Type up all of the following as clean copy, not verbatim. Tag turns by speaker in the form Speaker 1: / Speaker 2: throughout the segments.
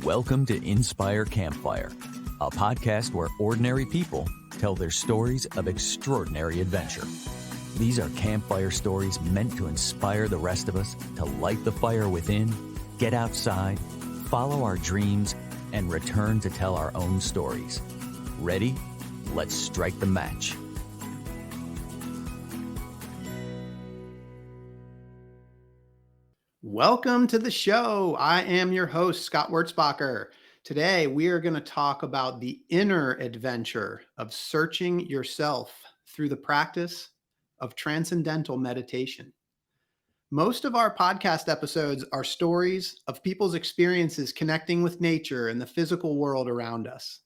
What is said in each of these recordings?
Speaker 1: Welcome to Inspire Campfire, a podcast where ordinary people tell their stories of extraordinary adventure. These are campfire stories meant to inspire the rest of us to light the fire within, get outside, follow our dreams, and return to tell our own stories. Ready? Let's strike the match.
Speaker 2: Welcome to the show. I am your host, Scott Wurzbacher. Today, we are going to talk about the inner adventure of searching yourself through the practice of transcendental meditation. Most of our podcast episodes are stories of people's experiences connecting with nature and the physical world around us.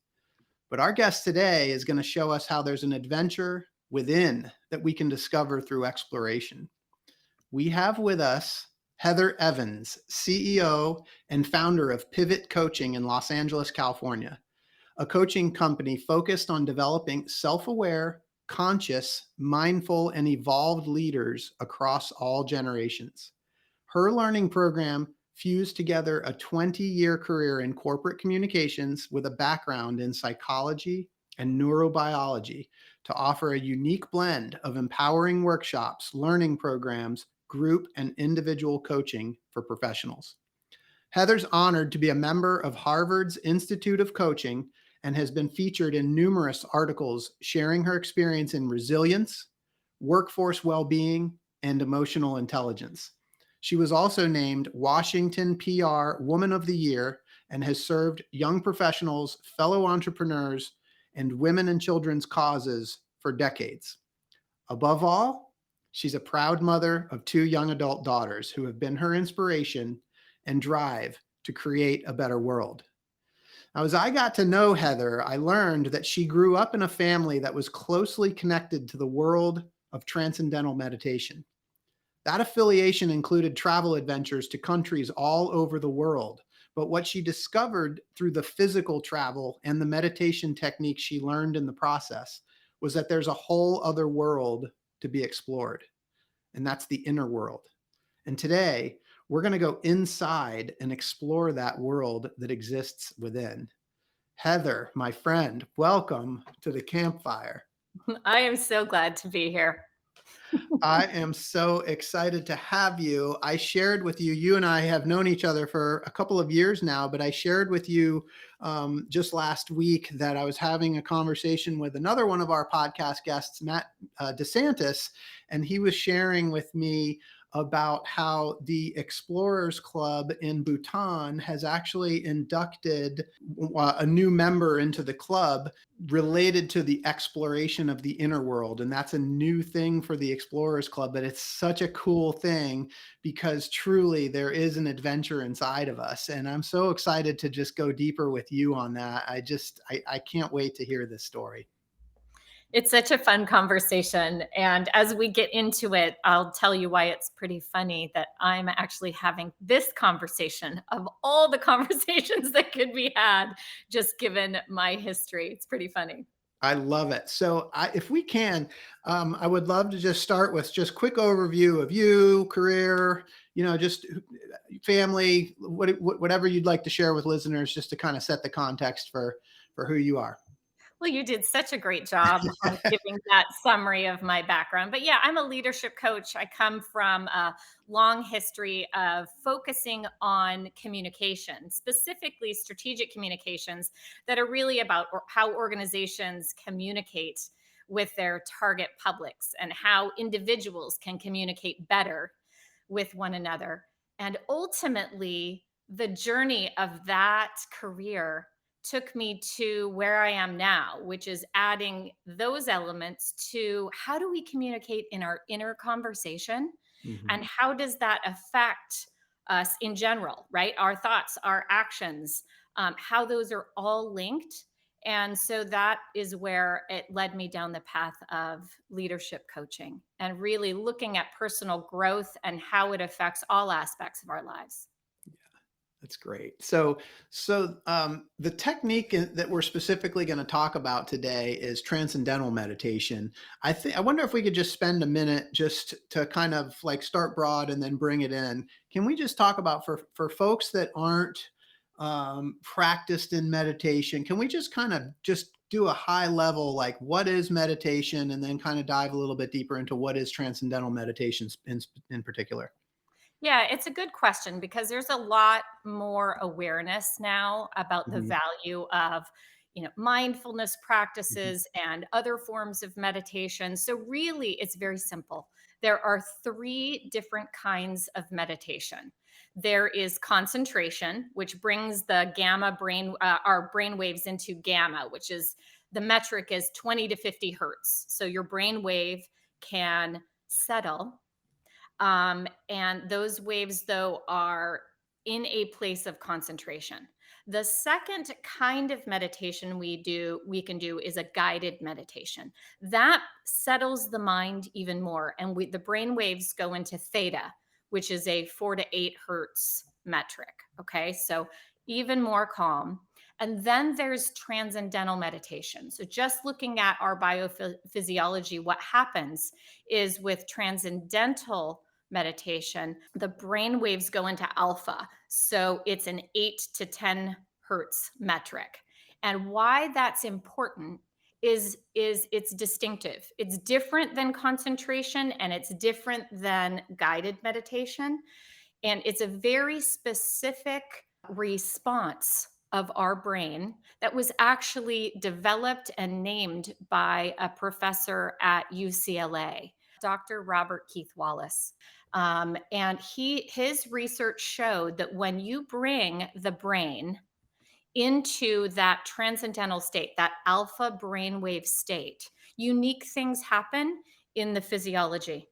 Speaker 2: But our guest today is going to show us how there's an adventure within that we can discover through exploration. We have with us Heathere Evans, CEO and founder of Pivot Coaching in Los Angeles, California, a coaching company focused on developing self-aware, conscious, mindful, and evolved leaders across all generations. Her learning program fused together a 20-year career in corporate communications with a background in psychology and neurobiology to offer a unique blend of empowering workshops, learning programs, group and individual coaching for professionals. Heather's honored to be a member of Harvard's Institute of Coaching and has been featured in numerous articles sharing her experience in resilience, workforce well-being, and emotional intelligence. She was also named Washington PR Woman of the Year and has served young professionals, fellow entrepreneurs, and women and children's causes for decades. Above all, she's a proud mother of 2 young adult daughters who have been her inspiration and drive to create a better world. Now, as I got to know Heather, I learned that she grew up in a family that was closely connected to the world of transcendental meditation. That affiliation included travel adventures to countries all over the world. But what she discovered through the physical travel and the meditation techniques she learned in the process was that there's a whole other world to be explored, and that's the inner world. And today, we're going to go inside and explore that world that exists within. Heather, my friend, welcome to the campfire.
Speaker 3: I am so glad to be here.
Speaker 2: I am so excited to have you. I shared with you, you and I have known each other for a couple of years now, but I shared with you just last week that I was having a conversation with another one of our podcast guests, Matt DeSantis, and he was sharing with me about how the Explorers Club in Bhutan has actually inducted a new member into the club related to the exploration of the inner world. And that's a new thing for the Explorers Club, but it's such a cool thing because truly there is an adventure inside of us. And I'm so excited to just go deeper with you on that. I can't wait to hear this story.
Speaker 3: It's such a fun conversation. And as we get into it, I'll tell you why it's pretty funny that I'm actually having this conversation of all the conversations that could be had, just given my history. It's pretty funny.
Speaker 2: I love it. So if we can, I would love to just start with just quick overview of you, career, just family, whatever you'd like to share with listeners, just to kind of set the context for who you are.
Speaker 3: Well, you did such a great job on giving that summary of my background. But yeah, I'm a leadership coach. I come from a long history of focusing on communication, specifically strategic communications that are really about how organizations communicate with their target publics and how individuals can communicate better with one another. And ultimately, the journey of that career took me to where I am now, which is adding those elements to how do we communicate in our inner conversation, and how does that affect us in general, right? Our thoughts, our actions, how those are all linked. And so that is where it led me down the path of leadership coaching and really looking at personal growth and how it affects all aspects of our lives.
Speaker 2: That's great. So the technique that we're specifically going to talk about today is transcendental meditation. I wonder if we could just spend a minute just to kind of like start broad and then bring it in. Can we just talk about for folks that aren't practiced in meditation. Can we just kind of just do a high level, like what is meditation, and then kind of dive a little bit deeper into what is transcendental meditation in particular?
Speaker 3: Yeah, it's a good question because there's a lot more awareness now about the
Speaker 2: Hmm.
Speaker 3: value of, mindfulness
Speaker 2: Hmm.
Speaker 3: practices and other forms of meditation. So really, it's very simple. There are three different kinds of meditation. There is concentration, which brings the gamma brain, our brain waves into gamma, which is the metric is 20 to 50 hertz. So your brain wave can settle, and those waves, though, are in a place of concentration. The second kind of meditation we can do is a guided meditation. That settles the mind even more. And the brain waves go into theta, which is a 4 to 8 hertz metric. Okay. So even more calm. And then there's transcendental meditation. So just looking at our biophysiology, what happens is with transcendental meditation, the brain waves go into alpha. So it's an 8 to 10 hertz metric. And why that's important is it's distinctive. It's different than concentration and it's different than guided meditation, and it's a very specific response of our brain that was actually developed and named by a professor at UCLA, Dr. Robert Keith Wallace. And his research showed that when you bring the brain into that transcendental state, that alpha brainwave state, unique things happen in the physiology.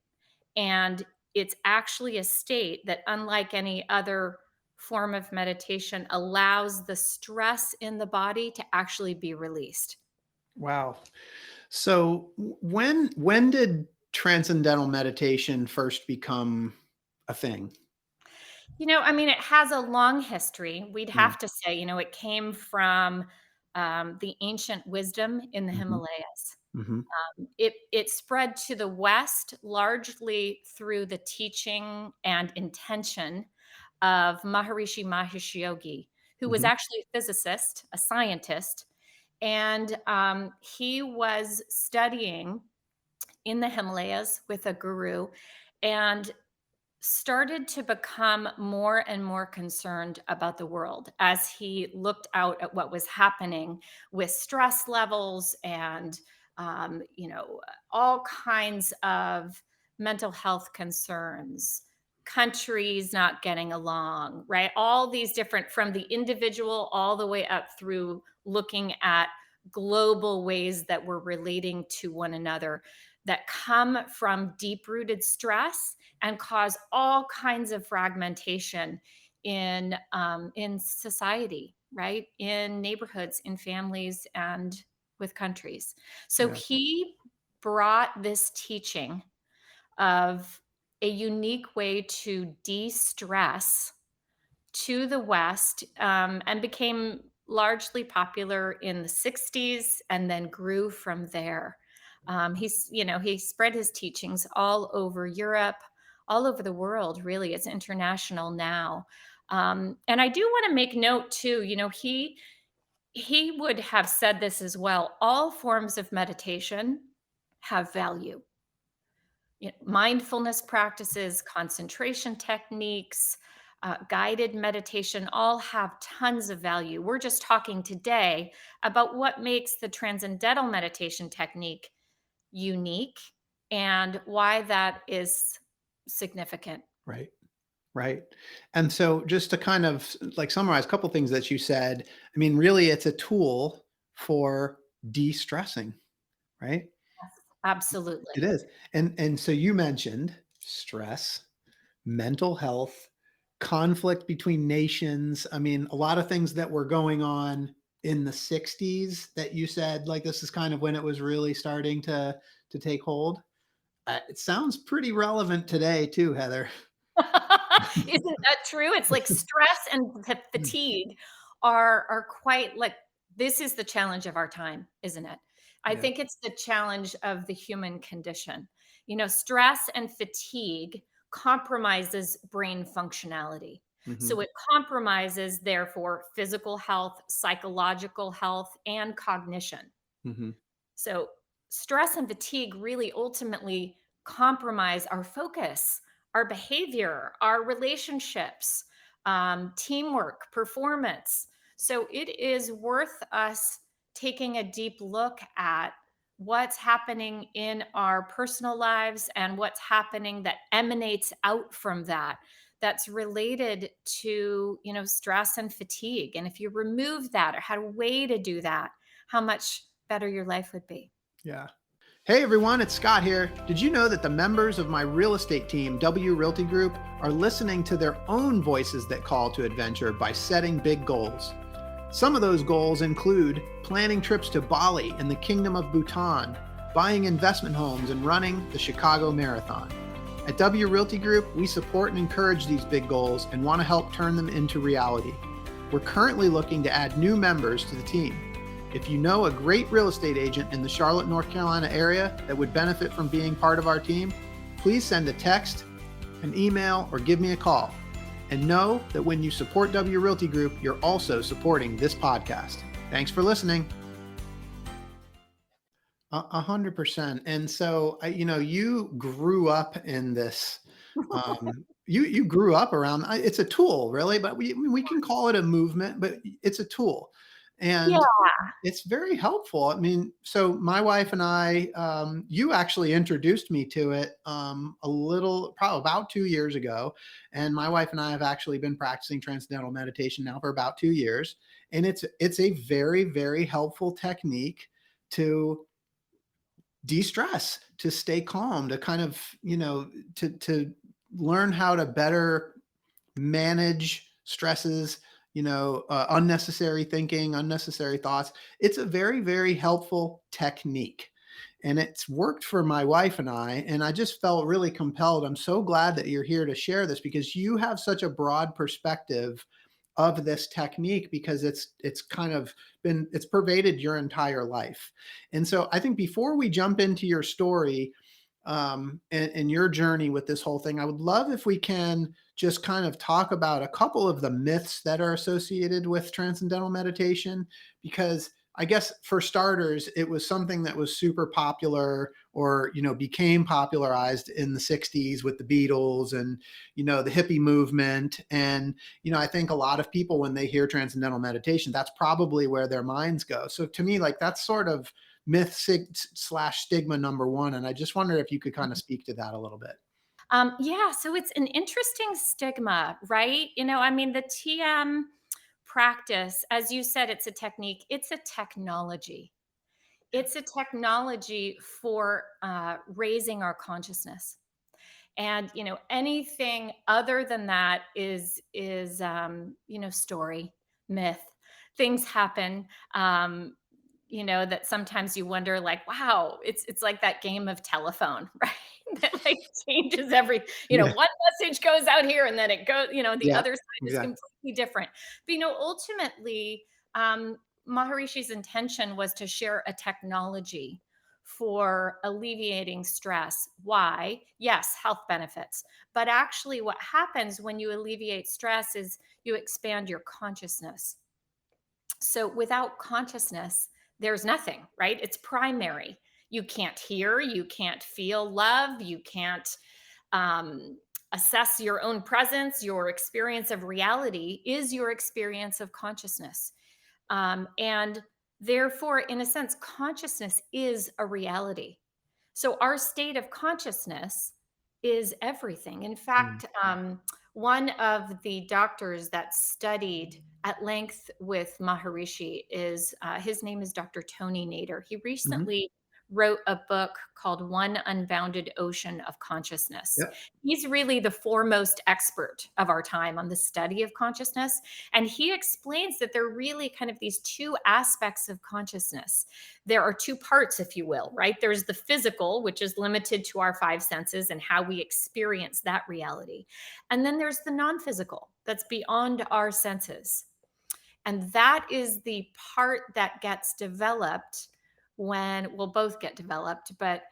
Speaker 3: And it's actually a state that, unlike any other form of meditation, allows the stress in the body to actually be released.
Speaker 2: Wow. So when did transcendental meditation first become a thing?
Speaker 3: I mean, it has a long history. We'd
Speaker 2: Mm.
Speaker 3: have to say, it came from the ancient wisdom in the
Speaker 2: Hmm.
Speaker 3: Himalayas.
Speaker 2: Hmm.
Speaker 3: It spread to the West largely through the teaching and intention of Maharishi Mahesh Yogi, who was
Speaker 2: Hmm.
Speaker 3: actually a physicist, a scientist, and he was studying in the Himalayas with a guru and started to become more and more concerned about the world as he looked out at what was happening with stress levels and all kinds of mental health concerns, countries not getting along, right? All these different, from the individual all the way up through looking at global ways that we're relating to one another that come from deep rooted stress and cause all kinds of fragmentation in society, right? In neighborhoods, in families, and with countries. So
Speaker 2: Yeah.
Speaker 3: he brought this teaching of a unique way to de-stress to the West, and became largely popular in the 60s and then grew from there. He spread his teachings all over Europe, all over the world, really. It's international now. And I do want to make note too, he would have said this as well. All forms of meditation have value. Mindfulness practices, concentration techniques, guided meditation all have tons of value. We're just talking today about what makes the transcendental meditation technique unique and why that is significant.
Speaker 2: Right. Right. And so just to kind of like summarize a couple things that you said, I mean, really it's a tool for de-stressing, right? It
Speaker 3: Absolutely.
Speaker 2: is. And so you mentioned stress, mental health, conflict between nations. I mean, a lot of things that were going on in the 60s that you said like this is kind of when it was really starting to take hold. It sounds pretty relevant today too, Heather.
Speaker 3: Isn't that true? It's like stress and fatigue are quite like, this is the challenge of our time, isn't it? I
Speaker 2: Yeah.
Speaker 3: think it's the challenge of the human condition. Stress and fatigue compromises brain functionality.
Speaker 2: Hmm.
Speaker 3: So it compromises, therefore, physical health, psychological health, and cognition.
Speaker 2: Hmm.
Speaker 3: So stress and fatigue really ultimately compromise our focus, our behavior, our relationships, teamwork, performance. So it is worth us taking a deep look at what's happening in our personal lives and what's happening that emanates out from that, that's related to, stress and fatigue. And if you remove that or had a way to do that, how much better your life would be.
Speaker 2: Yeah. Hey everyone, it's Scott here. Did you know that the members of my real estate team, W Realty Group, are listening to their own voices that call to adventure by setting big goals? Some of those goals include planning trips to Bali and the Kingdom of Bhutan, buying investment homes, and running the Chicago Marathon. At W Realty Group, we support and encourage these big goals and want to help turn them into reality. We're currently looking to add new members to the team. If you know a great real estate agent in the Charlotte, North Carolina area that would benefit from being part of our team, please send a text, an email, or give me a call. And know that when you support W Realty Group, you're also supporting this podcast. Thanks for listening. 100%. And so, you grew up in this. You grew up around. It's a tool, really, but we can call it a movement, but it's a tool,
Speaker 3: Yeah.
Speaker 2: and it's very helpful. I mean, so my wife and I, you actually introduced me to it probably about 2 years ago. And my wife and I have actually been practicing transcendental meditation now for about 2 years. And it's a very, very helpful technique to de-stress, to stay calm, to kind of, to learn how to better manage stresses, unnecessary thinking, unnecessary thoughts. It's a very, very helpful technique. And it's worked for my wife and I. And I just felt really compelled. I'm so glad that you're here to share this because you have such a broad perspective of this technique because it's kind of it's pervaded your entire life. And so I think before we jump into your story, and your journey with this whole thing, I would love if we can just kind of talk about a couple of the myths that are associated with transcendental meditation, because I guess for starters, it was something that was super popular or, became popularized in the 60s with the Beatles and, the hippie movement. And, I think a lot of people, when they hear transcendental meditation, that's probably where their minds go. So to me, like that's sort of slash stigma number one. And I just wondered if you could kind of speak to that a little bit.
Speaker 3: Yeah, so it's an interesting stigma, right? I mean, the TM practice, as you said, it's a technique, it's a technology. It's a technology for raising our consciousness. And anything other than that is story, myth. Things happen. That sometimes you wonder, like, wow, it's like that game of telephone, right? That like changes every,
Speaker 2: Yeah.
Speaker 3: one message goes out here and then it goes, the
Speaker 2: Yeah.
Speaker 3: other side is
Speaker 2: Exactly.
Speaker 3: completely different. But ultimately, Maharishi's intention was to share a technology for alleviating stress. Why? Yes, health benefits. But actually, what happens when you alleviate stress is you expand your consciousness. So without consciousness, there's nothing, right? It's primary. You can't hear, you can't feel love, you can't um, assess your own presence. Your experience of reality is your experience of consciousness. And therefore, in a sense, consciousness is a reality. So our state of consciousness is everything. In
Speaker 2: Mm.
Speaker 3: fact, one of the doctors that studied at length with Maharishi is his name is Dr. Tony Nader. He
Speaker 2: Mhm.
Speaker 3: recently wrote a book called One Unbounded Ocean of Consciousness.
Speaker 2: Yep.
Speaker 3: He's really the foremost expert of our time on the study of consciousness. And he explains that there are really kind of these two aspects of consciousness. There are two parts, if you will, right? There's the physical, which is limited to our five senses and how we experience that reality. And then there's the non physical, that's beyond our senses. And that is the part that gets developed when, well, both get developed, but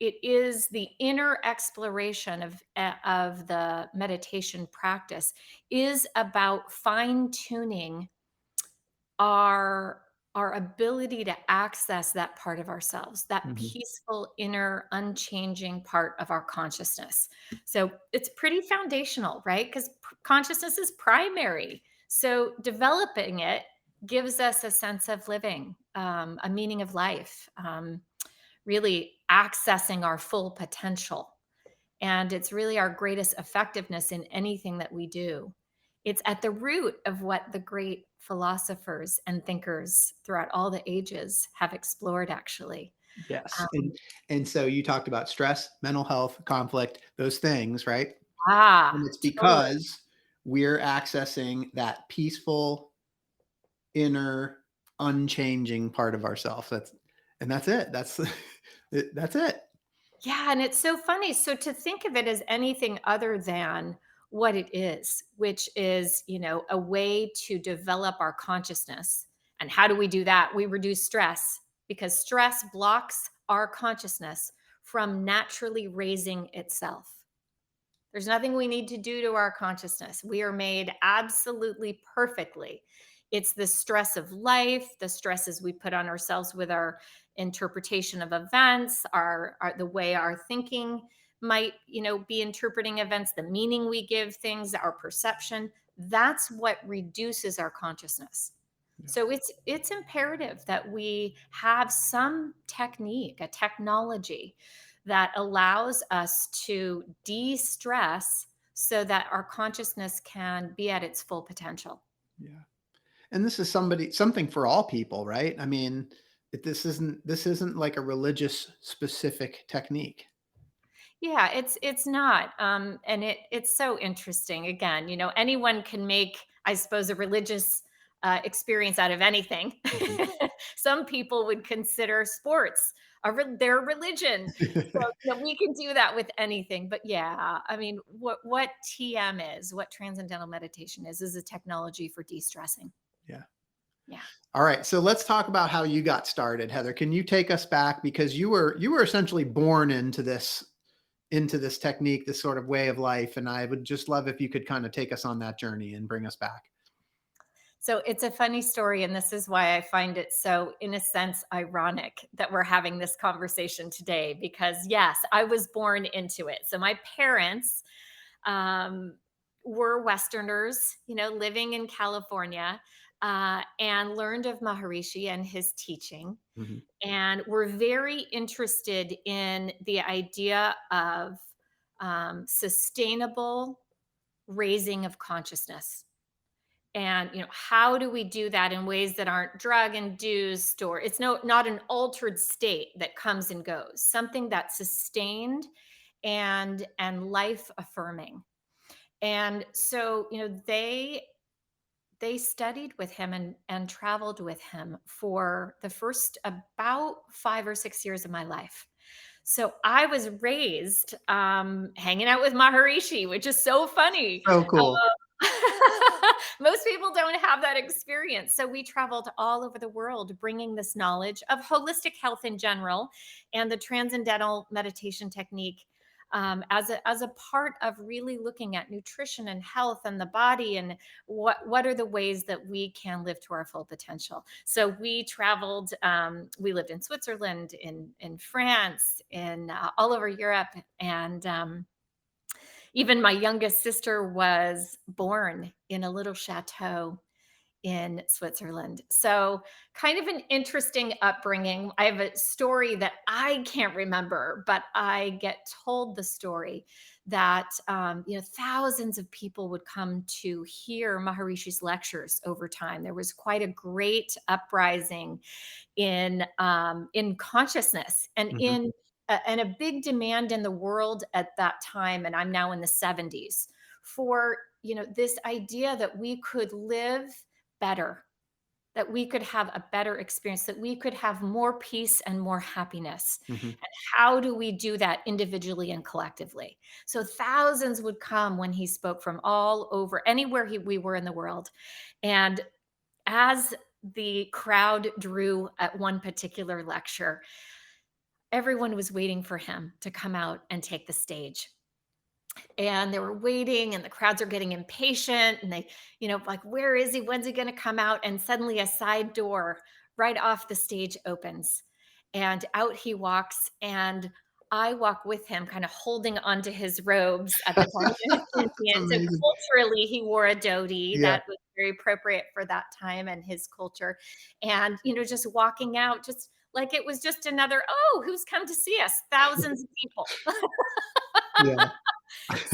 Speaker 3: it is the inner exploration of the meditation practice is about fine tuning our ability to access that part of ourselves, that
Speaker 2: Mhm.
Speaker 3: peaceful inner unchanging part of our consciousness. So it's pretty foundational, right? Because consciousness is primary. So developing it gives us a sense of living, a meaning of life, really accessing our full potential. And it's really our greatest effectiveness in anything that we do. It's at the root of what the great philosophers and thinkers throughout all the ages have explored, actually.
Speaker 2: Yes.
Speaker 3: Um,
Speaker 2: And so you talked about stress, mental health, conflict, those things, right? And it's
Speaker 3: totally.
Speaker 2: because we're accessing that peaceful, inner, unchanging part of ourselves. That's it. That's it.
Speaker 3: Yeah, and it's so funny. So to think of it as anything other than what it is, which is, a way to develop our consciousness. And how do we do that? We reduce stress because stress blocks our consciousness from naturally raising itself. There's nothing we need to do to our consciousness. We are made absolutely perfectly. It's the stress of life, the stresses we put on ourselves with our interpretation of events, the way our thinking might, be interpreting events, the meaning we give things, our perception. That's what reduces our consciousness.
Speaker 2: Yeah.
Speaker 3: So it's imperative that we have some technique, a technology that allows us to de-stress so that our consciousness can be at its full potential.
Speaker 2: Yeah. And this is something for all people, right? I mean, this isn't like a religious specific technique.
Speaker 3: Yeah, it's not, and it's so interesting. Again, anyone can make, I suppose, a religious experience out of anything.
Speaker 2: Mhm.
Speaker 3: Some people would consider sports their religion, so we can do that with anything. But yeah, I mean, what TM is, what transcendental meditation is a technology for de-stressing.
Speaker 2: Yeah.
Speaker 3: Yeah.
Speaker 2: All right. So let's talk about how you got started, Heather. Can you take us back because you were essentially born into this technique, this sort of way of life, and I would just love if you could kind of take us on that journey and bring us back.
Speaker 3: So it's a funny story, and this is why I find it so, in a sense, ironic that we're having this conversation today. Because yes, I was born into it. So my parents um, were Westerners, living in California, and learned of Maharishi and his teaching,
Speaker 2: Mhm.
Speaker 3: and were very interested in the idea of sustainable raising of consciousness. And how do we do that in ways that aren't drug induced, or it's not an altered state that comes and goes, something that's sustained and life affirming. And so they studied with him and traveled with him for the first about 5 or 6 years of my life. So I was raised hanging out with Maharishi, which is so funny.
Speaker 2: So cool.
Speaker 3: Most people don't have that experience. So we traveled all over the world bringing this knowledge of holistic health in general and the transcendental meditation technique, as a part of really looking at nutrition and health and the body, and what are the ways that we can live to our full potential. So we traveled. We lived in Switzerland, in France, in all over Europe, and even my youngest sister was born in a little chateau in Switzerland. So, kind of an interesting upbringing. I have a story that I can't remember, but I get told the story that thousands of people would come to hear Maharishi's lectures over time. There was quite a great uprising in consciousness and
Speaker 2: Mhm.
Speaker 3: and a big demand in the world at that time. And I'm now in the 70s for this idea that we could live better, that we could have a better experience, that we could have more peace and more happiness.
Speaker 2: Mhm.
Speaker 3: And how do we do that individually and collectively? So thousands would come when he spoke from all over, anywhere we were in the world. And as the crowd drew at one particular lecture, everyone was waiting for him to come out and take the stage. And they were waiting, and the crowds are getting impatient, and they, like, where is he? When's he going to come out? And suddenly a side door right off the stage opens, and out he walks. And I walk with him, kind of holding onto his robes at the time.
Speaker 2: That's
Speaker 3: So
Speaker 2: amazing.
Speaker 3: culturally, he wore a dhoti
Speaker 2: Yeah.
Speaker 3: that was very appropriate for that time and his culture. And, just walking out, just like it was just another, oh, who's come to see us? Thousands of people.
Speaker 2: Yeah.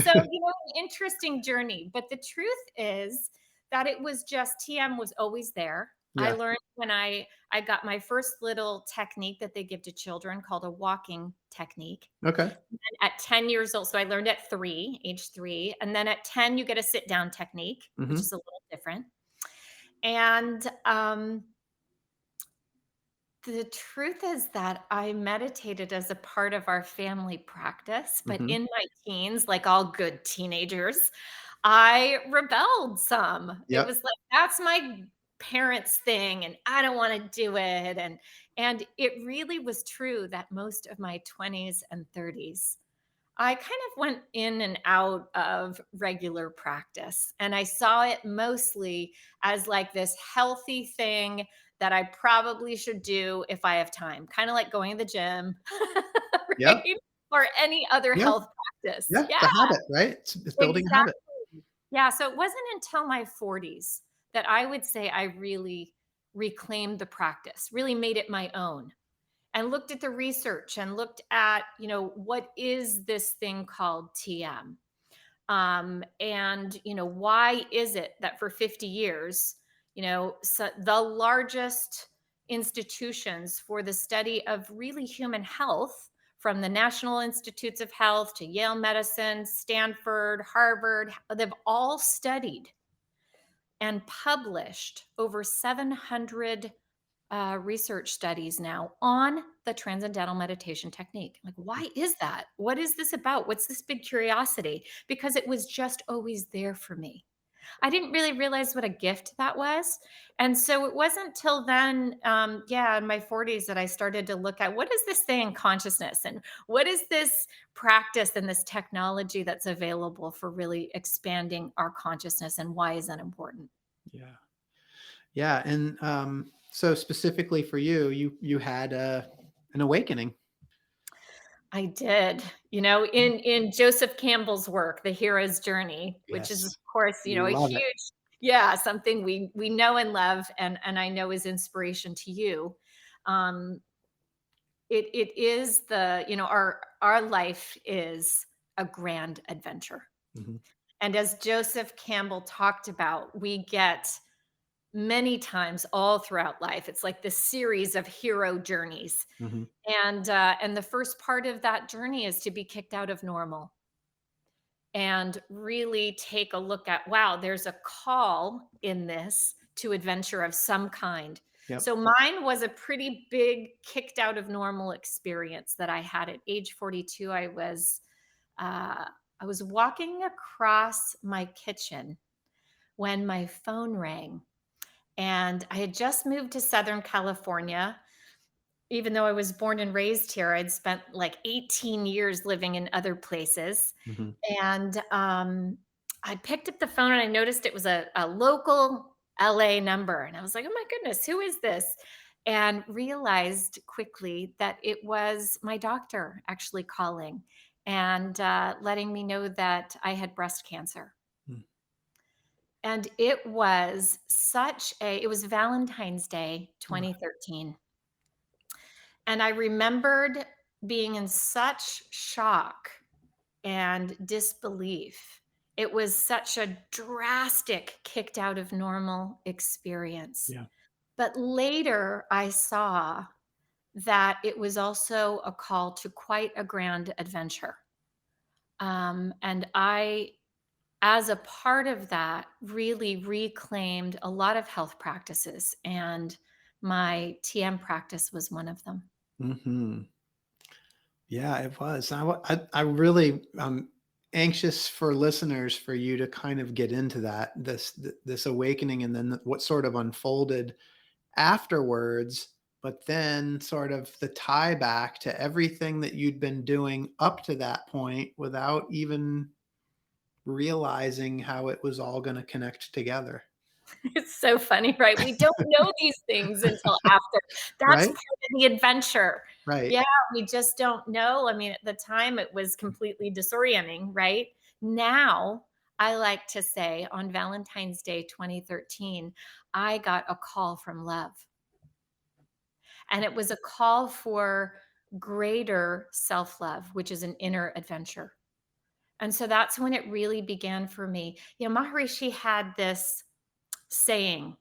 Speaker 3: So, an interesting journey. But the truth is that it was just TM was always there. I
Speaker 2: Yeah.
Speaker 3: learned when I got my first little technique that they give to children called a walking technique.
Speaker 2: Okay.
Speaker 3: And at 10 years old, so I learned at age 3, and then at 10 you get a sit down technique, which
Speaker 2: Hmm.
Speaker 3: is a little different. And the truth is that I meditated as a part of our family practice, but
Speaker 2: Hmm.
Speaker 3: in my teens, like all good teenagers, I rebelled some. It
Speaker 2: Yep.
Speaker 3: was like, "That's my parents' thing, and I don't wanna do it," and it really was true that most of my 20s and 30s I kind of went in and out of regular practice, and I saw it mostly as like this healthy thing that I probably should do if I have time, kind of like going to the gym,
Speaker 2: Yep.
Speaker 3: right? Or any other
Speaker 2: Yeah.
Speaker 3: health practice.
Speaker 2: Yeah.
Speaker 3: Yeah,
Speaker 2: It's a habit, right? It's building a habit.
Speaker 3: exactly. Yeah, so it wasn't until my 40s that I would say I really reclaimed the practice, really made it my own and looked at the research and looked at, what is this thing called TM? And, why is it that for 50 years, so the largest institutions for the study of really human health, from the National Institutes of Health to Yale Medicine, Stanford, Harvard, they've all studied and published over 700 research studies now on the transcendental meditation technique. Like, why is that? What is this about? What's this big curiosity? Because it was just always there for me. I didn't really realize what a gift that was. And so it wasn't till then, in my 40s, that I started to look at what is this thing in consciousness and what is this practice and this technology that's available for really expanding our consciousness, and why is that important?
Speaker 2: Yeah. Yeah. And so specifically for you, you had an awakening.
Speaker 3: I did. In Joseph Campbell's work, The Hero's Journey, which is, of
Speaker 2: Yes.
Speaker 3: course, a
Speaker 2: Love it.
Speaker 3: huge, yeah, something we know and love, and I know is inspiration to you. Um, it is our life is a grand adventure.
Speaker 2: Hmm.
Speaker 3: And as Joseph Campbell talked about, we get many times all throughout life. It's like this series of hero journeys.
Speaker 2: Hmm.
Speaker 3: And the first part of that journey is to be kicked out of normal and really take a look at, wow, there's a call in this to adventure of some kind.
Speaker 2: Yep.
Speaker 3: So mine was a pretty big kicked out of normal experience that I had at age 42. Uh, I was walking across my kitchen when my phone rang, and I had just moved to Southern California. Even though I was born and raised here, I'd spent like 18 years living in other places.
Speaker 2: Hmm.
Speaker 3: And I picked up the phone and I noticed it was a local LA number. And I was like, oh my goodness, who is this? And realized quickly that it was my doctor actually calling and letting me know that I had breast cancer. And it was Valentine's Day, 2013. And I remembered being in such shock and disbelief. It was such a drastic kicked out of normal experience.
Speaker 2: Yeah.
Speaker 3: But later I saw that it was also a call to quite a grand adventure. And I, as a part of that, really reclaimed a lot of health practices, and my TM practice was one of them.
Speaker 2: Hmm. Yeah, it was. I really anxious for listeners for you to kind of get into this awakening, and then what sort of unfolded afterwards. but then sort of the tie back to everything that you'd been doing up to that point without even realizing how it was all going to connect together.
Speaker 3: It's so funny, right? We don't know these things until after. That's
Speaker 2: Right?
Speaker 3: part of the adventure.
Speaker 2: Right.
Speaker 3: Yeah, we just don't know. I mean, at the time, it was completely disorienting, right? Now, I like to say on Valentine's Day 2013, I got a call from love. And it was a call for greater self love, which is an inner adventure. And so that's when it really began for me. Maharishi had this saying.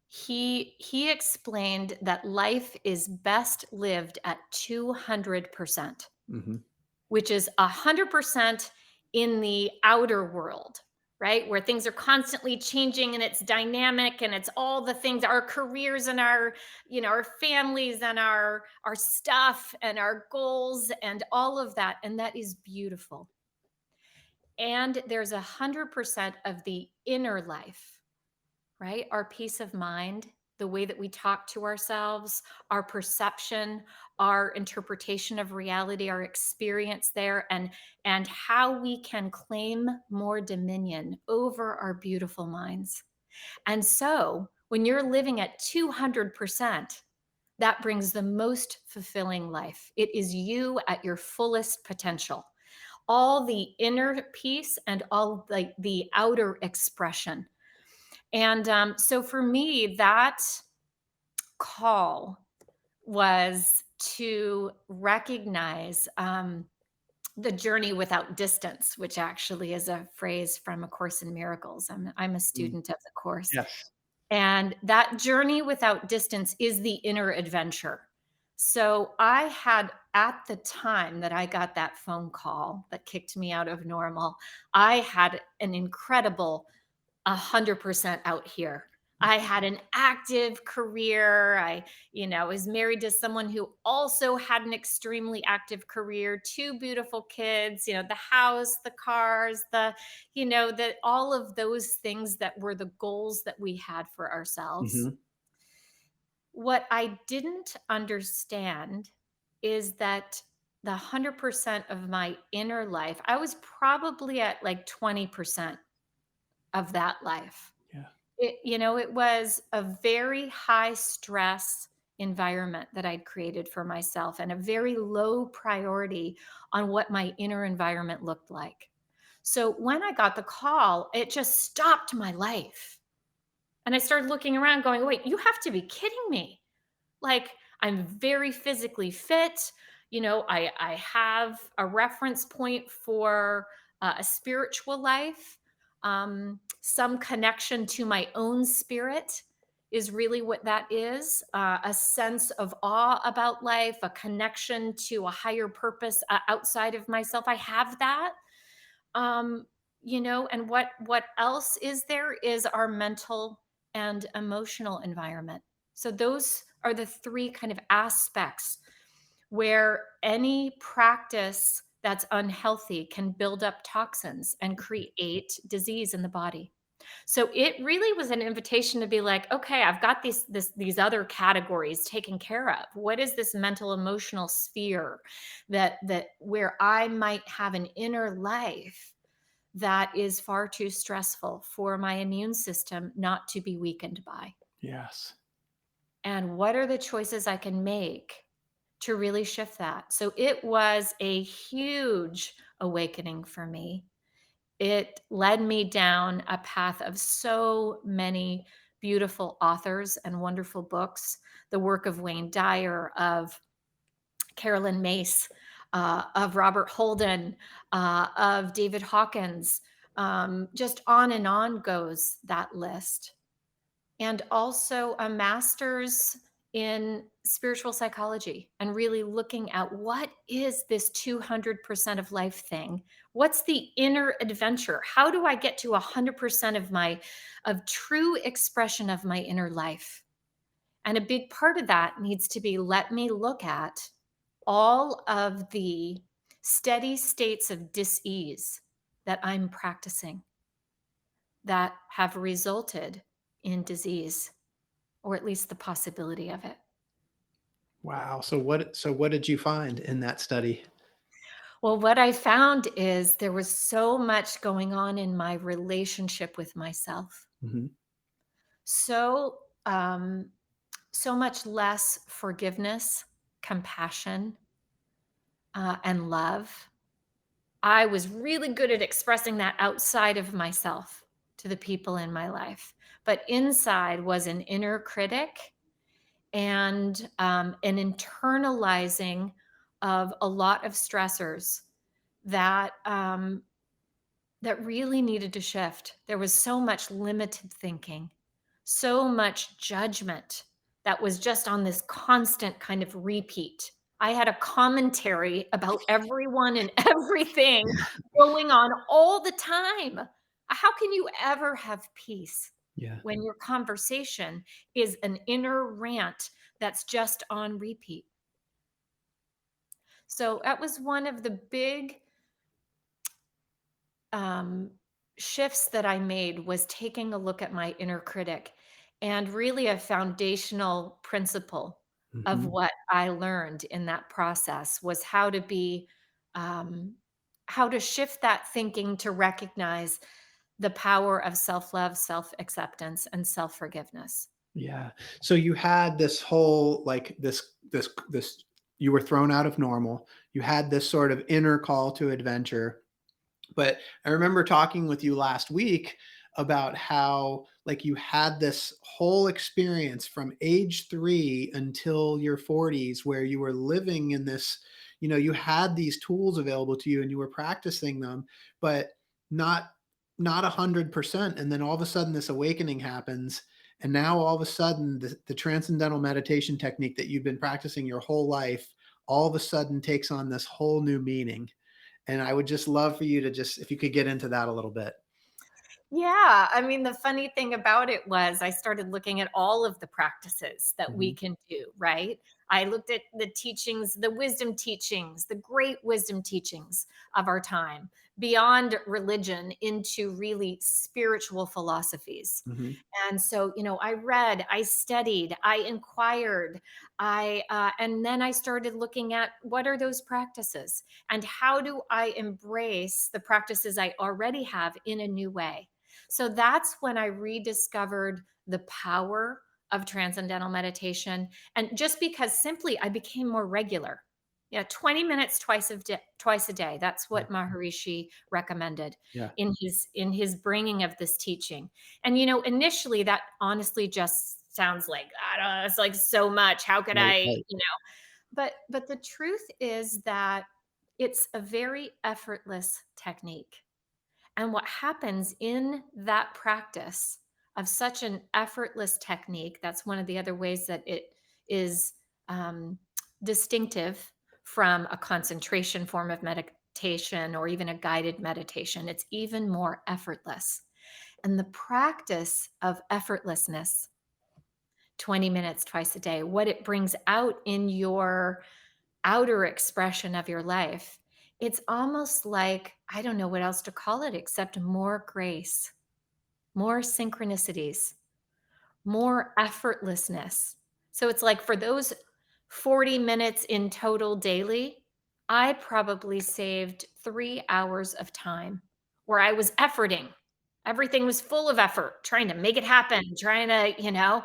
Speaker 3: He explained that life is best lived at 200%,
Speaker 2: Mhm.
Speaker 3: which is 100% in the outer world, right? Where things are constantly changing and it's dynamic and it's all the things, our careers and our families and our stuff and our goals and all of that. And that is beautiful. And there's 100% of the inner life, right? Our peace of mind, the way that we talk to ourselves, our perception, our interpretation of reality, our experience there, and how we can claim more dominion over our beautiful minds. And so, when you're living at 200%, that brings the most fulfilling life. It is you at your fullest potential. All the inner peace and all the outer expression. And so for me, that call was to recognize the journey without distance, which actually is a phrase from A Course in Miracles. I'm a
Speaker 2: Mm.
Speaker 3: student of the course.
Speaker 2: Yes.
Speaker 3: And that journey without distance is the inner adventure. So I had, at the time that I got that phone call that kicked me out of normal, I had an incredible 100% out here. I had an active career. I was married to someone who also had an extremely active career, two beautiful kids, the house, the cars, the all of those things that were the goals that we had for ourselves.
Speaker 2: Mhm.
Speaker 3: What I didn't understand is that the 100% of my inner life, I was probably at like 20% of that life.
Speaker 2: Yeah.
Speaker 3: It was a very high stress environment that I'd created for myself and a very low priority on what my inner environment looked like. So when I got the call, it just stopped my life. And I started looking around going, wait, you have to be kidding me. Like, I'm very physically fit. I have a reference point for a spiritual life. Some connection to my own spirit is really what that is, a sense of awe about life, a connection to a higher purpose outside of myself. I have that. And what else is there is our mental and emotional environment. So those are the three kind of aspects where any practice that's unhealthy can build up toxins and create disease in the body. So it really was an invitation to be like, okay, I've got these other categories taken care of. What is this mental emotional sphere that where I might have an inner life that is far too stressful for my immune system not to be weakened by?
Speaker 2: Yes.
Speaker 3: And what are the choices I can make to really shift that? So it was a huge awakening for me. It led me down a path of so many beautiful authors and wonderful books. The work of Wayne Dyer, of Carolyn Mace, of Robert Holden, of David Hawkins. Just on and on goes that list. And also a master's in spiritual psychology and really looking at what is this 200% of life thing? What's the inner adventure? How do I get to 100% of true expression of my inner life? And a big part of that needs to be, let me look at all of the steady states of dis-ease that I'm practicing that have resulted in disease. or at least the possibility of it.
Speaker 2: Wow. So what did you find in that study?
Speaker 3: Well, what I found is there was so much going on in my relationship with myself.
Speaker 2: Mhm.
Speaker 3: So, so much less forgiveness, compassion, and love. I was really good at expressing that outside of myself to the people in my life. But inside was an inner critic and an internalizing of a lot of stressors that that really needed to shift. There was so much limited thinking, so much judgment that was just on this constant kind of repeat. I had a commentary about everyone and everything going on all the time. How can you ever have peace
Speaker 2: Yeah.
Speaker 3: when your conversation is an inner rant that's just on repeat? So that was one of the big um, shifts that I made was taking a look at my inner critic. And really, a foundational principle of
Speaker 2: Mhm.
Speaker 3: what I learned in that process was how to be, um, how to shift that thinking to recognize the power of self love, self acceptance, and self forgiveness.
Speaker 2: Yeah. So you had this whole like this you were thrown out of normal. You had this sort of inner call to adventure. But I remember talking with you last week about how like you had this whole experience from age 3 until your 40s where you were living in this, you had these tools available to you and you were practicing them, but not not 100%. And then all of a sudden this awakening happens. And now all of a sudden the transcendental meditation technique that you've been practicing your whole life all of a sudden takes on this whole new meaning. And I would just love for you to just if you could get into that a little bit.
Speaker 3: Yeah, I mean, the funny thing about it was I started looking at all of the practices that we
Speaker 2: Mhm,
Speaker 3: can do, right? I looked at the teachings, the wisdom teachings, the great wisdom teachings of our time, beyond religion into really spiritual philosophies.
Speaker 2: mhm.
Speaker 3: And so, I read, I studied, I inquired, and then I started looking at what are those practices and how do I embrace the practices I already have in a new way. So that's when I rediscovered the power of transcendental meditation. And just because simply I became more regular. Yeah, 20 minutes twice a day. That's
Speaker 2: Yeah,
Speaker 3: what Maharishi recommended
Speaker 2: yeah,
Speaker 3: in his bringing of this teaching. And initially that honestly just sounds like, I don't know, it's like so much. How could
Speaker 2: right,
Speaker 3: I,
Speaker 2: right.
Speaker 3: but the truth is that it's a very effortless technique. And what happens in that practice of such an effortless technique, that's one of the other ways that it is um, distinctive from a concentration form of meditation or even a guided meditation. It's even more effortless. And the practice of effortlessness, 20 minutes twice a day, what it brings out in your outer expression of your life, it's almost like, I don't know what else to call it except more grace, more synchronicities, more effortlessness. So it's like for those 40 minutes in total daily, I probably saved 3 hours of time where I was efforting. Everything was full of effort, trying to make it happen, trying to,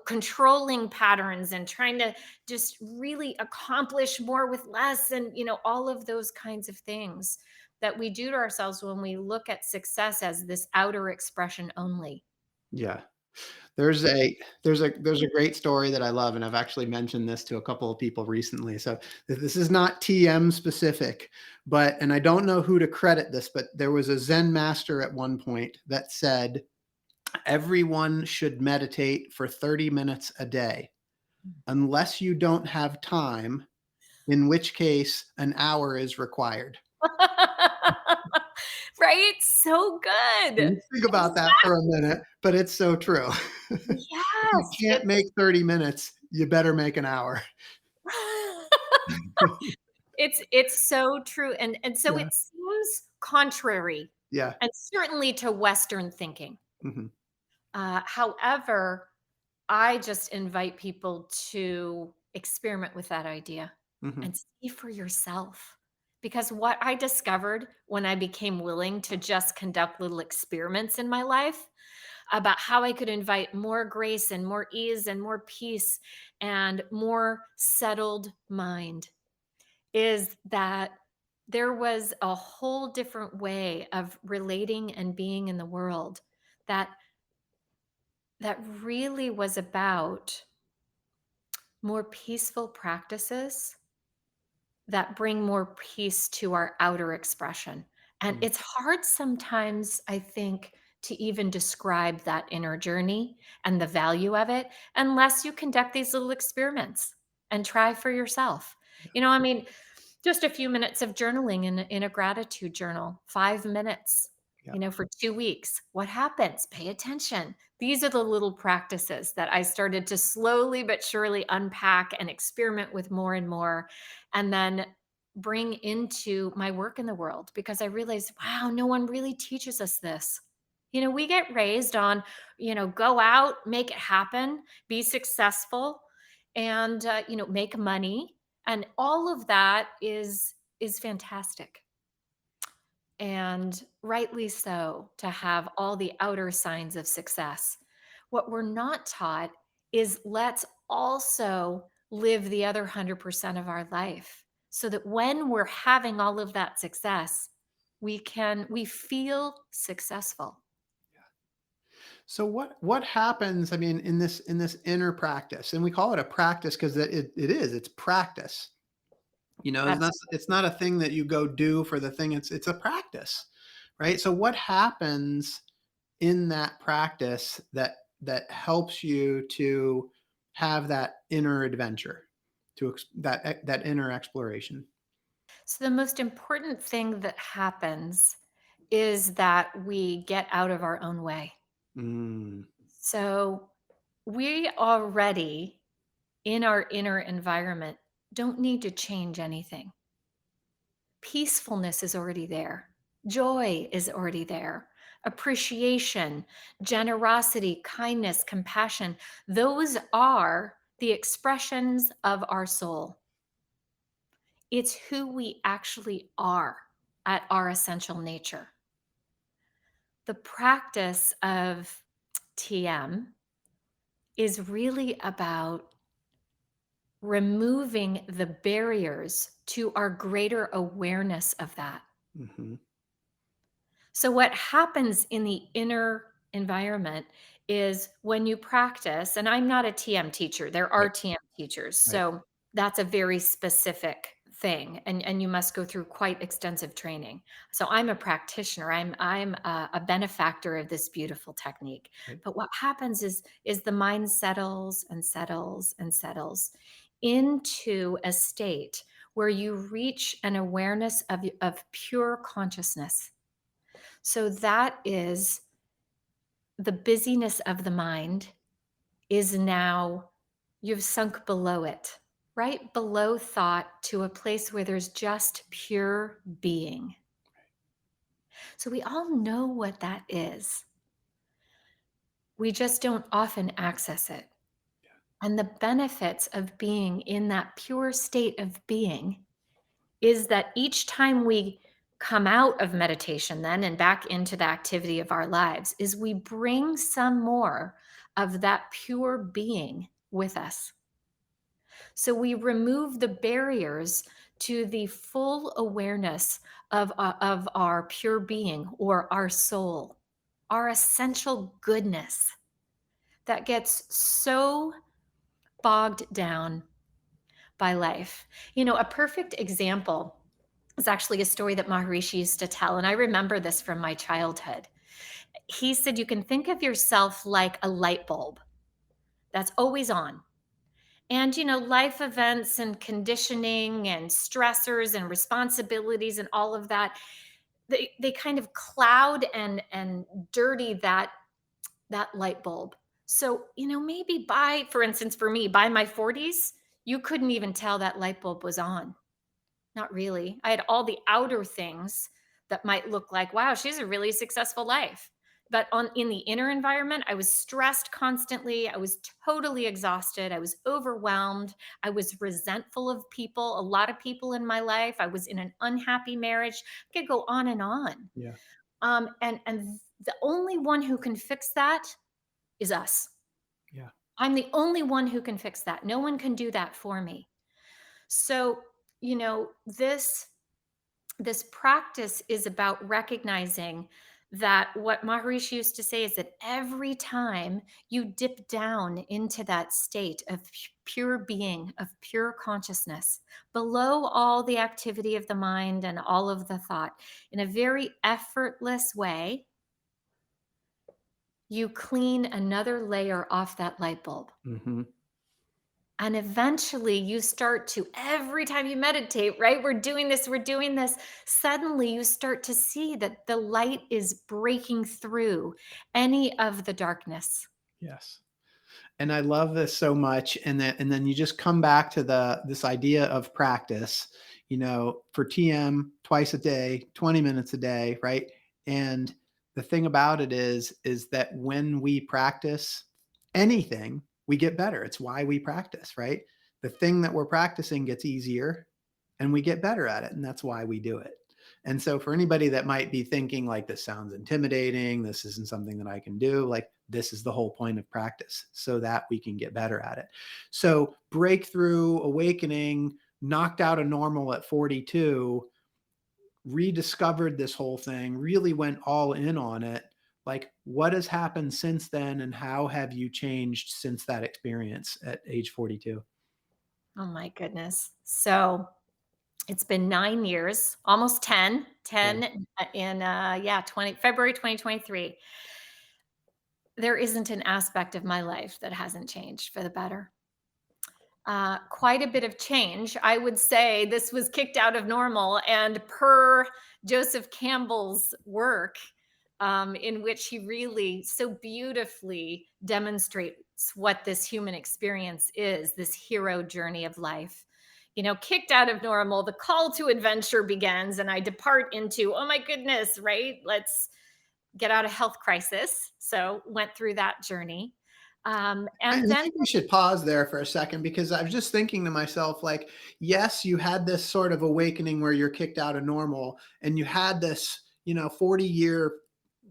Speaker 3: controlling patterns and trying to just really accomplish more with less. And, all of those kinds of things that we do to ourselves when we look at success as this outer expression only.
Speaker 2: Yeah. There's a great story that I love, and I've actually mentioned this to a couple of people recently. So this is not TM specific, but and I don't know who to credit this, but there was a Zen master at one point that said everyone should meditate for 30 minutes a day, unless you don't have time, in which case an hour is required.
Speaker 3: Right? So good.
Speaker 2: You think about that for a minute, but it's so true. If you
Speaker 3: Yes,
Speaker 2: can't make 30 minutes, you better make an hour.
Speaker 3: it's so true, and so
Speaker 2: Yeah,
Speaker 3: it seems contrary,
Speaker 2: yeah.
Speaker 3: and certainly to Western thinking.
Speaker 2: Mhm.
Speaker 3: However, I just invite people to experiment with that idea
Speaker 2: Hmm.
Speaker 3: and see for yourself. Because what I discovered when I became willing to just conduct little experiments in my life about how I could invite more grace and more ease and more peace and more settled mind is that there was a whole different way of relating and being in the world that really was about more peaceful practices that bring more peace to our outer expression. And it's hard sometimes, I think, to even describe that inner journey and the value of it unless you conduct these little experiments and try for yourself. I mean, just a few minutes of journaling in a gratitude journal, 5 minutes,
Speaker 2: Yeah.
Speaker 3: for 2 weeks. What happens? Pay attention. These are the little practices that I started to slowly but surely unpack and experiment with more and more, and then bring into my work in the world because I realized, wow, no one really teaches us this. We get raised on, go out, make it happen, be successful, and make money, and all of that is fantastic, and rightly so, to have all the outer signs of success. What we're not taught is let's also live the other 100% of our life so that when we're having all of that success, we feel successful.
Speaker 2: So what happens? I mean, in this inner practice, and we call it a practice because it's practice. It's not a thing that you go do for the thing. It's a practice, right? So what happens in that practice that helps you to have that inner adventure, that inner exploration?
Speaker 3: So the most important thing that happens is that we get out of our own way.
Speaker 2: Mm,
Speaker 3: So we already, in our inner environment, don't need to change anything. Peacefulness is already there. Joy is already there. Appreciation, generosity, kindness, compassion, those are the expressions of our soul. It's who we actually are at our essential nature. The practice of TM is really about removing the barriers to our greater awareness of that.
Speaker 2: mhm,
Speaker 3: So, what happens in the inner environment is when you practice, and I'm not a TM teacher, there are
Speaker 2: right,
Speaker 3: TM teachers.
Speaker 2: right,
Speaker 3: So, that's a very specific thing, and you must go through quite extensive training. So, I'm a practitioner, I'm a benefactor of this beautiful technique.
Speaker 2: right.
Speaker 3: But what happens is the mind settles and settles and settles into a state where you reach an awareness of pure consciousness. So that is the busyness of the mind is now you've sunk below it, right below thought to a place where there's just pure being. So we all know what that is. We just don't often access it. And the benefits of being in that pure state of being is that each time we come out of meditation then and back into the activity of our lives is we bring some more of that pure being with us. So we remove the barriers to the full awareness of our pure being or our soul, our essential goodness that gets so bogged down by life. A perfect example is actually a story that Maharishi used to tell, and I remember this from my childhood. He said, you can think of yourself like a light bulb that's always on. And, life events and conditioning and stressors and responsibilities and all of that, they kind of cloud and dirty that light bulb. So, maybe for instance, for me, by my 40s, you couldn't even tell that light bulb was on. Not really. I had all the outer things that might look like, wow, she's a really successful life. But in the inner environment, I was stressed constantly. I was totally exhausted. I was overwhelmed. I was resentful of people, a lot of people in my life. I was in an unhappy marriage. I could go on and on.
Speaker 2: Yeah.
Speaker 3: And the only one who can fix that is us.
Speaker 2: Yeah.
Speaker 3: I'm the only one who can fix that. No one can do that for me. So, this practice is about recognizing that what Maharishi used to say is that every time you dip down into that state of pure being, of pure consciousness, below all the activity of the mind and all of the thought, in a very effortless way, you clean another layer off that light bulb.
Speaker 2: Hmm.
Speaker 3: And eventually you start to, every time you meditate, right? We're doing this. Suddenly you start to see that the light is breaking through any of the darkness.
Speaker 2: Yes. And I love this so much. And then you just come back to this idea of practice, for TM twice a day, 20 minutes a day, right? And the thing about it is that when we practice anything, we get better. It's why we practice, right? The thing that we're practicing gets easier and we get better at it. And that's why we do it. And so for anybody that might be thinking like this sounds intimidating, this isn't something that I can do, like this is the whole point of practice so that we can get better at it. So breakthrough, awakening, knocked out of normal at 42, rediscovered this whole thing, really went all in on it. Like what has happened since then and how have you changed since that experience at age 42?
Speaker 3: Oh my goodness. So it's been 9 years, almost 10,
Speaker 2: Yeah.
Speaker 3: 10 in, 20, February 2023. There isn't an aspect of my life that hasn't changed for the better. Quite a bit of change. I would say this was kicked out of normal. And per Joseph Campbell's work, in which he really so beautifully demonstrates what this human experience is, this hero journey of life. Kicked out of normal, the call to adventure begins, and I depart into, oh my goodness, right? Let's get out of health crisis. So went through that journey.
Speaker 2: I
Speaker 3: And then
Speaker 2: think we should pause there for a second because I was just thinking to myself, like, yes, you had this sort of awakening where you're kicked out of normal and you had this, 40-year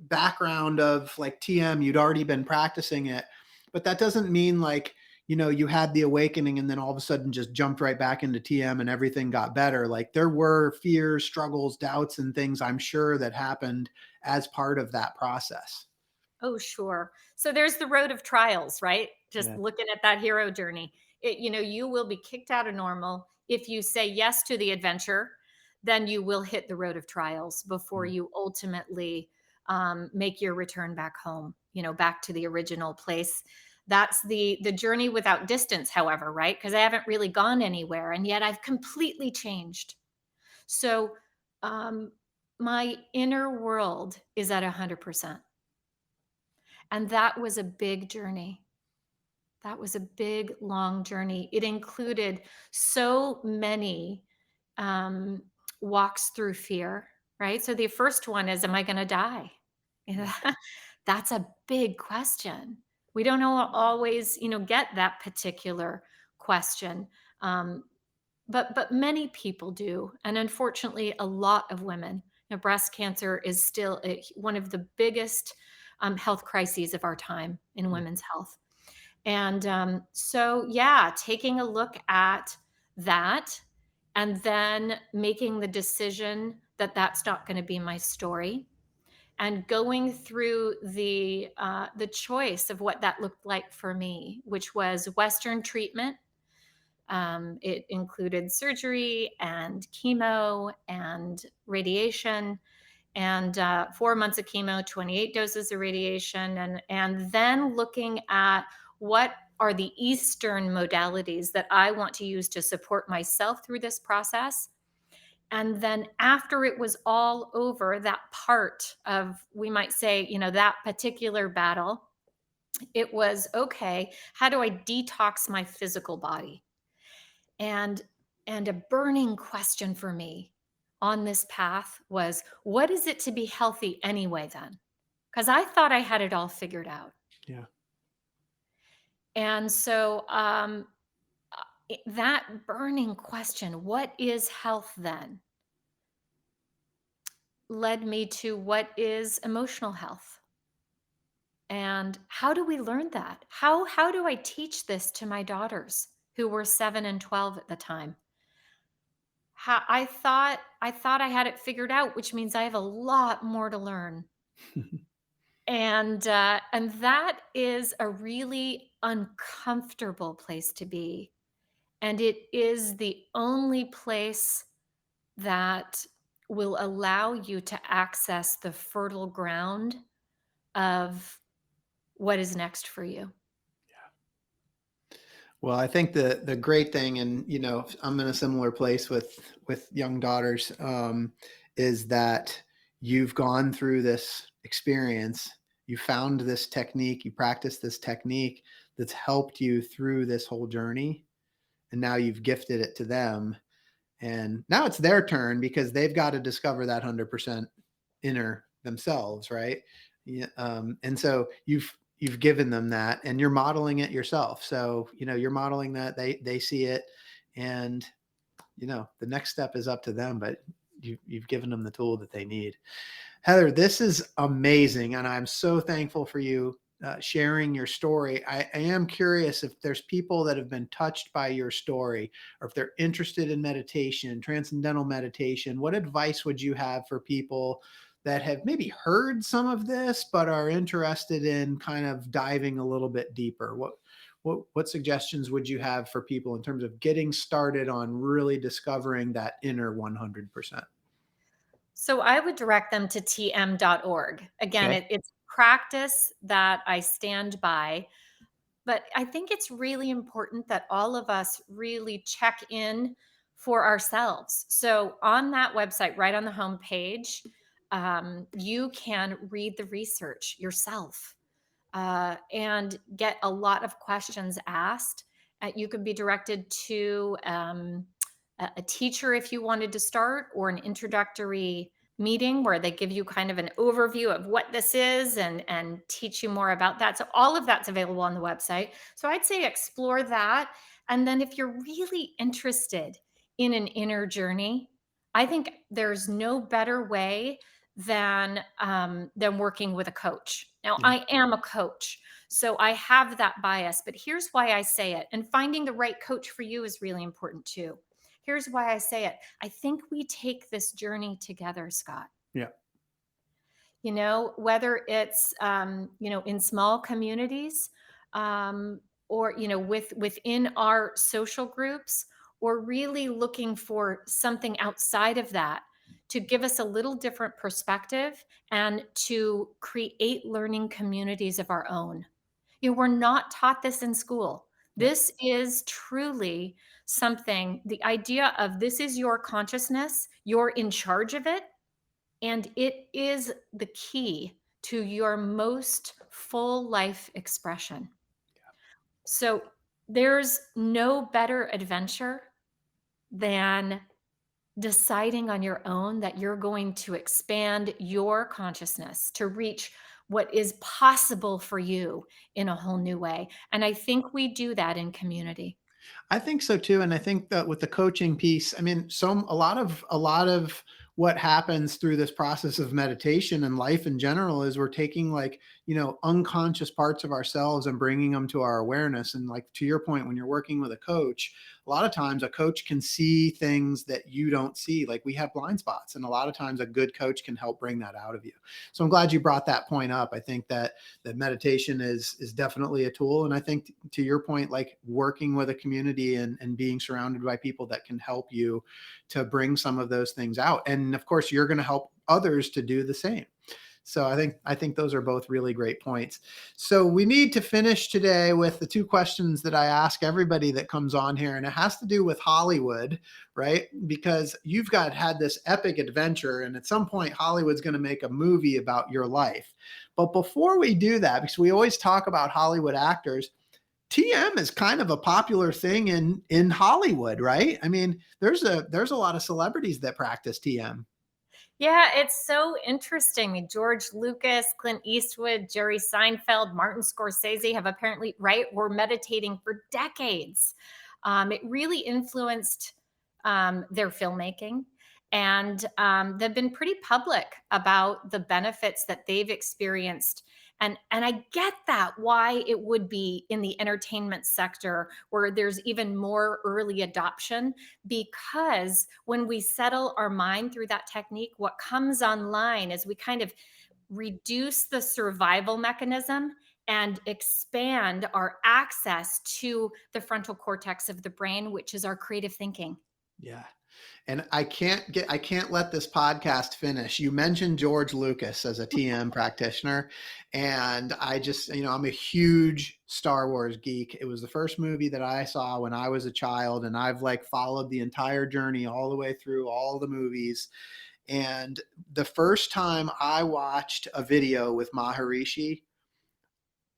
Speaker 2: background of like TM, you'd already been practicing it. But that doesn't mean like, you had the awakening and then all of a sudden just jumped right back into TM and everything got better. Like there were fears, struggles, doubts, and things I'm sure that happened as part of that process.
Speaker 3: Oh, sure. So there's the road of trials, right? Just
Speaker 2: Yeah.
Speaker 3: looking at that hero journey. You will be kicked out of normal. If you say yes to the adventure, then you will hit the road of trials before
Speaker 2: Mm.
Speaker 3: you ultimately make your return back home, back to the original place. That's the journey without distance, however, right? Because I haven't really gone anywhere, and yet I've completely changed. So my inner world is at 100%. And that was a big journey. That was a big, long journey. It included so many um, walks through fear, right? So the first one is, am I going to die? You know,
Speaker 2: Yeah.
Speaker 3: that's a big question. We don't always, get that particular question. Um, but many people do, and unfortunately a lot of women. Breast cancer is still one of the biggest health crises of our time in
Speaker 2: Mm.
Speaker 3: women's health. And so yeah, taking a look at that and then making the decision that that's not going to be my story, and going through the choice of what that looked like for me, which was Western treatment. It included surgery and chemo and radiation, and 4 months of chemo, 28 doses of radiation, and then looking at what are the Eastern modalities that I want to use to support myself through this process. And then after it was all over, that part of, we might say, that particular battle, it was okay, how do I detox my physical body? And a burning question for me on this path was, what is it to be healthy anyway then? because I thought I had it all figured out.
Speaker 2: Yeah.
Speaker 3: And so that burning question, what is health then, led me to what is emotional health. And how do we learn that? How do I teach this to my daughters who were 7 and 12 at the time? I thought I had it figured out, which means I have a lot more to learn. And that is a really uncomfortable place to be. And it is the only place that will allow you to access the fertile ground of what is next for you.
Speaker 2: Well, I think the great thing, and I'm in a similar place with young daughters, is that you've gone through this experience, you found this technique, you practice this technique that's helped you through this whole journey, and now you've gifted it to them, and now it's their turn because they've got to discover that 100% inner themselves, right? Yeah, and so you've given them that, and you're modeling it yourself. So you're modeling that, they see it, and the next step is up to them. But you've given them the tool that they need. Heather, this is amazing, and I'm so thankful for you sharing your story. I am curious if there's people that have been touched by your story, or if they're interested in meditation, transcendental meditation. What advice would you have for people that have maybe heard some of this but are interested in kind of diving a little bit deeper? What suggestions would you have for people in terms of getting started on really discovering that inner 100%?
Speaker 3: So I would direct them to tm.org. Again,
Speaker 2: Okay.
Speaker 3: it's practice that I stand by, but I think it's really important that all of us really check in for ourselves. So on that website, right on the homepage, you can read the research yourself and get a lot of questions asked. You could be directed to a teacher if you wanted to start, or an introductory meeting where they give you kind of an overview of what this is and teach you more about that. So all of that's available on the website. So I'd say explore that. And then if you're really interested in an inner journey, I think there's no better way than working with a coach. Now,
Speaker 2: Yeah.
Speaker 3: I am a coach, so I have that bias, but here's why I say it. And finding the right coach for you is really important too. Here's why I say it. I think we take this journey together, Scott.
Speaker 2: Yeah.
Speaker 3: Whether it's in small communities, or within our social groups, or really looking for something outside of that to give us a little different perspective and to create learning communities of our own. We're not taught this in school.
Speaker 2: Yeah.
Speaker 3: This is truly something, the idea of this is your consciousness, you're in charge of it, and it is the key to your most full life expression. So there's no better adventure than deciding on your own that you're going to expand your consciousness to reach what is possible for you in a whole new way. And I think we do that in community.
Speaker 2: I think so too, and I think that with the coaching piece, I mean, a lot of what happens through this process of meditation and life in general is we're taking, like, unconscious parts of ourselves and bringing them to our awareness. And, like, to your point, when you're working with a coach, a lot of times a coach can see things that you don't see. Like, we have blind spots, and a lot of times a good coach can help bring that out of you. So I'm glad you brought that point up. I think that meditation is definitely a tool, and I think, to your point, like, working with a community and being surrounded by people that can help you to bring some of those things out, and of course you're going to help others to do the same. So I think those are both really great points. So we need to finish today with the two questions that I ask everybody that comes on here, and it has to do with Hollywood, right? Because you've had this epic adventure, and at some point Hollywood's going to make a movie about your life. But before we do that, because we always talk about Hollywood actors, TM is kind of a popular thing in Hollywood, right? I mean, there's a lot of celebrities that practice TM.
Speaker 3: Yeah, it's so interesting. I mean, George Lucas, Clint Eastwood, Jerry Seinfeld, Martin Scorsese have apparently, right, were meditating for decades. It really influenced their filmmaking. And they've been pretty public about the benefits that they've experienced. And I get that why it would be in the entertainment sector where there's even more early adoption, because when we settle our mind through that technique, what comes online is we kind of reduce the survival mechanism and expand our access to the frontal cortex of the brain, which is our creative thinking.
Speaker 2: Yeah. And I can't let this podcast finish. You mentioned George Lucas as a TM practitioner, and I just, I'm a huge Star Wars geek. It was the first movie that I saw when I was a child, and I've like followed the entire journey all the way through all the movies. And the first time I watched a video with Maharishi,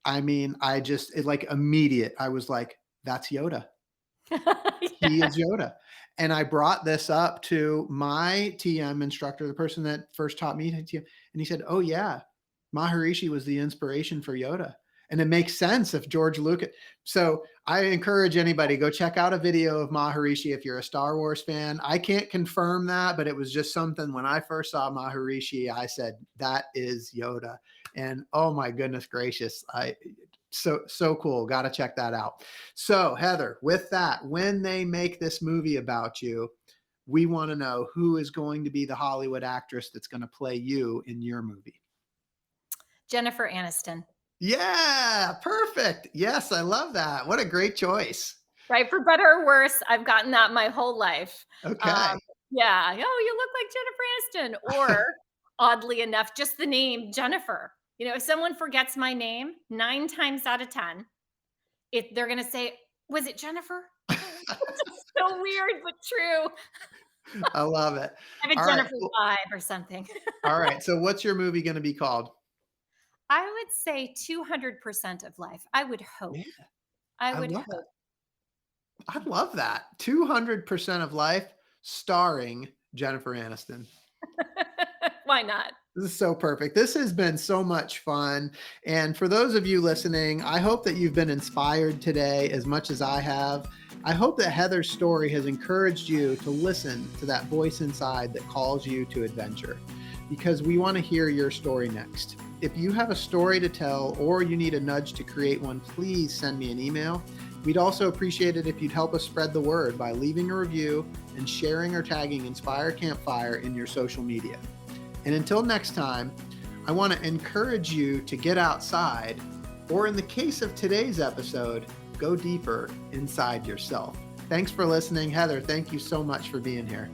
Speaker 2: I mean, like immediate. I was like, that's Yoda. He
Speaker 3: Yeah.
Speaker 2: is Yoda. And I brought this up to my TM instructor, the person that first taught me to TM, and he said, "Oh yeah, Maharishi was the inspiration for Yoda." And it makes sense if George Lucas. So I encourage anybody, go check out a video of Maharishi if you're a Star Wars fan. I can't confirm that, but it was just something when I first saw Maharishi, I said, that is Yoda. And oh my goodness gracious, so cool. Got to check that out. So Heather, with that, when they make this movie about you, we want to know who is going to be the Hollywood actress that's going to play you in your movie.
Speaker 3: Jennifer Aniston.
Speaker 2: Yeah, perfect. Yes, I love that. What a great choice.
Speaker 3: Right, for better or worse, I've gotten that my whole life.
Speaker 2: Okay.
Speaker 3: Yeah, "Oh, you look like Jennifer Aniston," or oddly enough, just the name Jennifer. If someone forgets my name, 9 times out of 10, they're gonna say, "Was it Jennifer?" It's so weird, but true.
Speaker 2: I love it.
Speaker 3: I have a
Speaker 2: All right.
Speaker 3: Jennifer vibe or something.
Speaker 2: All right. So what's your movie going to be called?
Speaker 3: I would say 200% of life. I would
Speaker 2: Yeah,
Speaker 3: hope. I
Speaker 2: I
Speaker 3: would
Speaker 2: love that.
Speaker 3: hope.
Speaker 2: I love that. 200% of Life starring Jennifer Aniston.
Speaker 3: Why not?
Speaker 2: This is so perfect. This has been so much fun. And for those of you listening, I hope that you've been inspired today as much as I have. I hope that Heather's story has encouraged you to listen to that voice inside that calls you to adventure, because we want to hear your story next. If you have a story to tell or you need a nudge to create one, please send me an email. We'd also appreciate it if you'd help us spread the word by leaving a review and sharing or tagging Inspire Campfire in your social media. And until next time, I want to encourage you to get outside, or in the case of today's episode, go deeper inside yourself. Thanks for listening. Heather, thank you so much for being here.